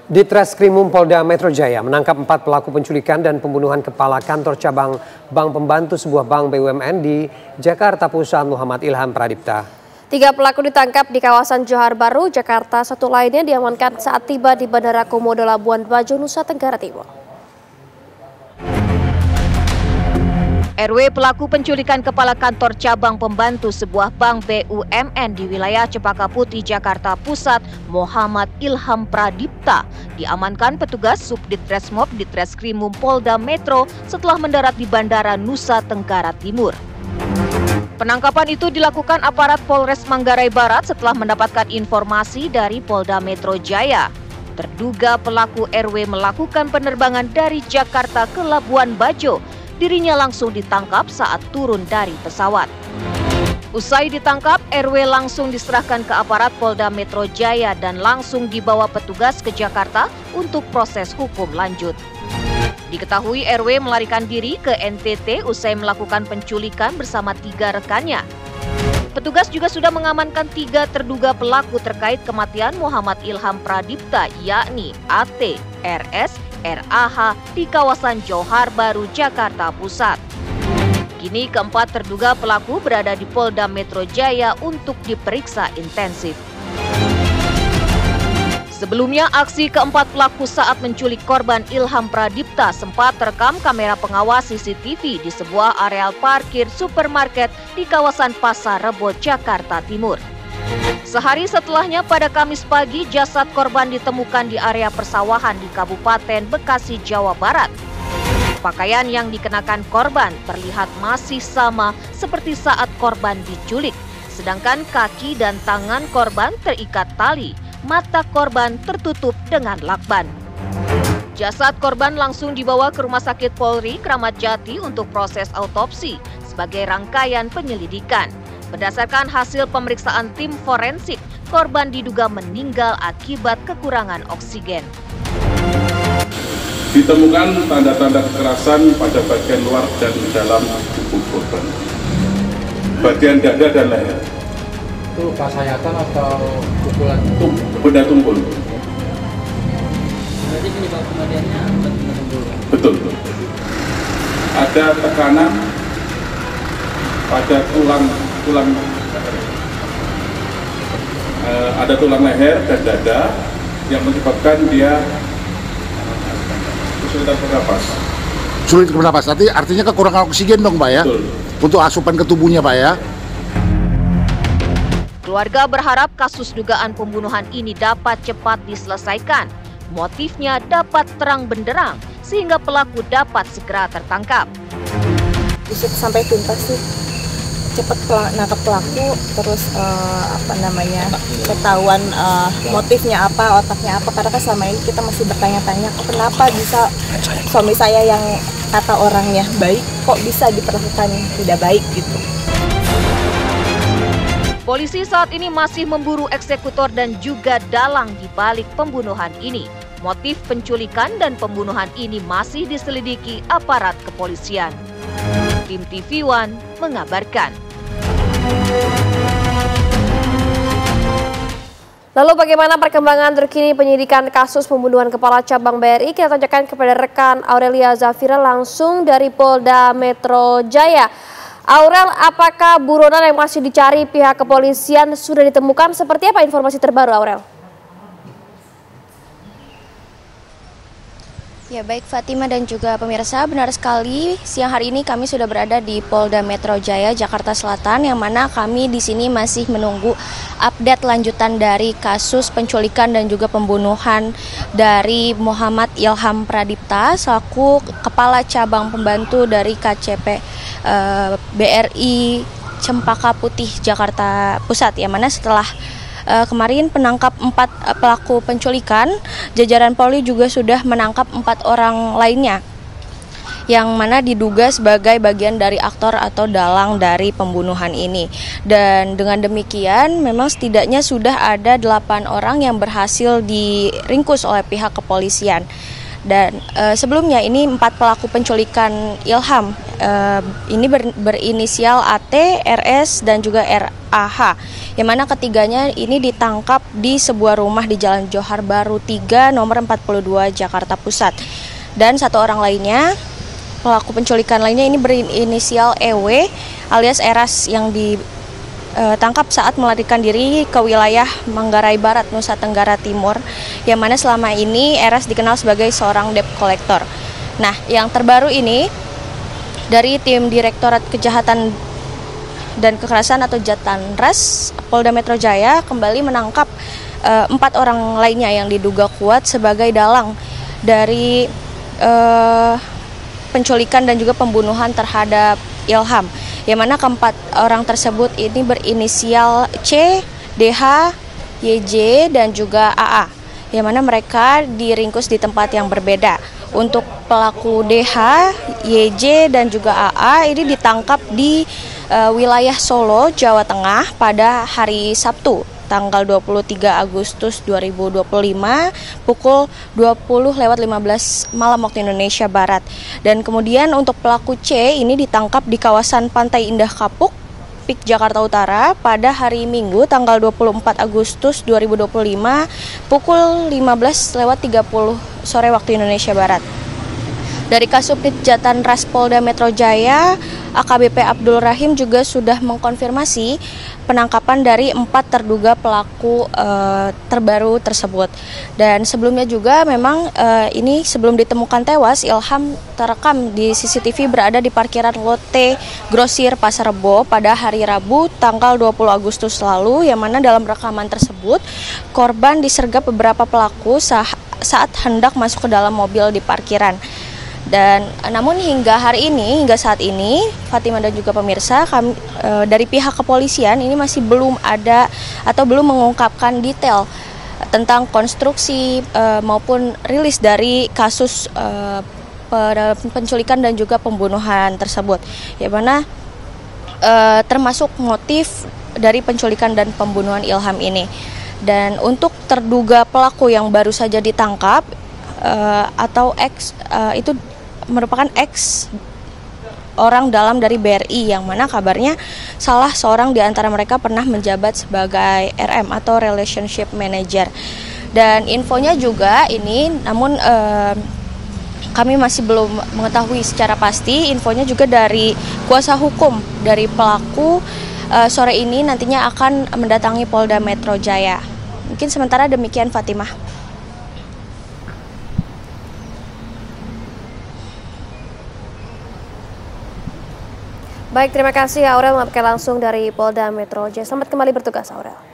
Ditreskrimum Polda Metro Jaya menangkap 4 pelaku penculikan dan pembunuhan kepala kantor cabang bank pembantu sebuah bank BUMN di Jakarta Pusat Muhammad Ilham Pradipta. 3 pelaku ditangkap di kawasan Johar Baru, Jakarta. 1 lainnya diamankan saat tiba di Bandara Komodo Labuan Bajo, Nusa Tenggara Timur. RW pelaku penculikan kepala kantor cabang pembantu sebuah bank BUMN di wilayah Cempaka Putih, Jakarta Pusat, Muhammad Ilham Pradipta, diamankan petugas Subditreskmob Ditreskrimum Polda Metro setelah mendarat di Bandara Nusa Tenggara Timur. Penangkapan itu dilakukan aparat Polres Manggarai Barat setelah mendapatkan informasi dari Polda Metro Jaya. Terduga pelaku RW melakukan penerbangan dari Jakarta ke Labuan Bajo. Dirinya langsung ditangkap saat turun dari pesawat. Usai ditangkap, RW langsung diserahkan ke aparat Polda Metro Jaya dan langsung dibawa petugas ke Jakarta untuk proses hukum lanjut. Diketahui RW melarikan diri ke NTT usai melakukan penculikan bersama 3 rekannya. Petugas juga sudah mengamankan 3 terduga pelaku terkait kematian Muhammad Ilham Pradipta, yakni AT, RS, RAH di kawasan Johar Baru, Jakarta Pusat. Kini keempat terduga pelaku berada di Polda Metro Jaya untuk diperiksa intensif. Sebelumnya, aksi keempat pelaku saat menculik korban Ilham Pradipta sempat terekam kamera pengawas CCTV di sebuah areal parkir supermarket di kawasan Pasar Rebo, Jakarta Timur. Sehari setelahnya pada Kamis pagi, jasad korban ditemukan di area persawahan di Kabupaten Bekasi, Jawa Barat. Pakaian yang dikenakan korban terlihat masih sama seperti saat korban diculik, sedangkan kaki dan tangan korban terikat tali, mata korban tertutup dengan lakban. Jasad korban langsung dibawa ke Rumah Sakit Polri Kramat Jati untuk proses autopsi sebagai rangkaian penyelidikan. Berdasarkan hasil pemeriksaan tim forensik, korban diduga meninggal akibat kekurangan oksigen. Ditemukan tanda-tanda kekerasan pada bagian luar dan dalam tubuh korban. Bagian dada dan leher. Itu luka sayatan atau pukulan? Benda tumpul. Berarti penyebab kematiannya benda tumpul? Betul. Ada tekanan pada ada tulang leher dan dada yang menyebabkan dia kesulitan bernapas. Sulit bernapas, artinya kekurangan oksigen dong Pak ya? Betul. Untuk asupan ke tubuhnya Pak ya? Keluarga berharap kasus dugaan pembunuhan ini dapat cepat diselesaikan. Motifnya dapat terang benderang sehingga pelaku dapat segera tertangkap. Bisa sampai tuntas sih. Cepat nangkap pelaku, terus ketahuan motifnya apa, otaknya apa, karena kan selama ini kita masih bertanya-tanya kenapa bisa suami saya yang kata orangnya baik kok bisa diperlakukan tidak baik gitu. Polisi saat ini masih memburu eksekutor dan juga dalang di balik pembunuhan ini. Motif penculikan dan pembunuhan ini masih diselidiki aparat kepolisian. Tim TV One mengabarkan. Lalu bagaimana perkembangan terkini penyidikan kasus pembunuhan kepala cabang BRI? Kita tanyakan kepada rekan Aurelia Zafira langsung dari Polda Metro Jaya. Aurel, apakah buronan yang masih dicari pihak kepolisian sudah ditemukan? Seperti apa informasi terbaru, Aurel? Ya baik Fatima dan juga pemirsa, benar sekali siang hari ini kami sudah berada di Polda Metro Jaya, Jakarta Selatan, yang mana kami di sini masih menunggu update lanjutan dari kasus penculikan dan juga pembunuhan dari Muhammad Ilham Pradipta selaku Kepala Cabang Pembantu dari KCP BRI Cempaka Putih, Jakarta Pusat, yang mana setelah kemarin penangkap 4 pelaku penculikan, jajaran Polri juga sudah menangkap 4 orang lainnya yang mana diduga sebagai bagian dari aktor atau dalang dari pembunuhan ini. Dan dengan demikian memang setidaknya sudah ada 8 orang yang berhasil diringkus oleh pihak kepolisian. Dan sebelumnya ini 4 pelaku penculikan Ilham ini berinisial AT, RS, dan juga RAH, yang mana ketiganya ini ditangkap di sebuah rumah di Jalan Johar Baru 3 nomor 42 Jakarta Pusat. Dan satu orang lainnya, pelaku penculikan lainnya ini berinisial EW alias Eras, yang ditangkap saat melarikan diri ke wilayah Manggarai Barat, Nusa Tenggara Timur, yang mana selama ini Eras dikenal sebagai seorang debt collector. Nah, yang terbaru ini dari tim Direktorat Kejahatan dan Kekerasan atau Jatanras Polda Metro Jaya kembali menangkap 4 orang lainnya yang diduga kuat sebagai dalang dari penculikan dan juga pembunuhan terhadap Ilham, yang mana keempat orang tersebut ini berinisial C, DH, YJ, dan juga AA, yang mana mereka diringkus di tempat yang berbeda. Untuk pelaku DH, YJ, dan juga AA ini ditangkap di wilayah Solo, Jawa Tengah pada hari Sabtu, tanggal 23 Agustus 2025 pukul 20.15 malam waktu Indonesia Barat. Dan kemudian untuk pelaku C ini ditangkap di kawasan Pantai Indah Kapuk, Pik, Jakarta Utara pada hari Minggu tanggal 24 Agustus 2025 pukul 15.30 sore waktu Indonesia Barat. Dari Kasubdit Jatanras Polda Metro Jaya, AKBP Abdul Rahim juga sudah mengkonfirmasi penangkapan dari 4 terduga pelaku terbaru tersebut. Dan sebelumnya juga memang ini sebelum ditemukan tewas, Ilham terekam di CCTV berada di parkiran Lotte Grosir Pasar Rebo pada hari Rabu tanggal 20 Agustus lalu, yang mana dalam rekaman tersebut korban disergap beberapa pelaku saat hendak masuk ke dalam mobil di parkiran. Dan namun hingga saat ini Fatimah dan juga pemirsa, kami dari pihak kepolisian ini masih belum ada atau belum mengungkapkan detail tentang konstruksi maupun rilis dari kasus penculikan dan juga pembunuhan tersebut, yang mana termasuk motif dari penculikan dan pembunuhan Ilham ini. Dan untuk terduga pelaku yang baru saja ditangkap atau itu merupakan ex orang dalam dari BRI, yang mana kabarnya salah seorang di antara mereka pernah menjabat sebagai RM atau Relationship Manager. Dan infonya juga ini, namun kami masih belum mengetahui secara pasti, infonya juga dari kuasa hukum dari pelaku sore ini nantinya akan mendatangi Polda Metro Jaya. Mungkin sementara demikian, Fatimah. Baik, terima kasih Aurel melaporkan langsung dari Polda Metro Jaya. Selamat kembali bertugas, Aurel.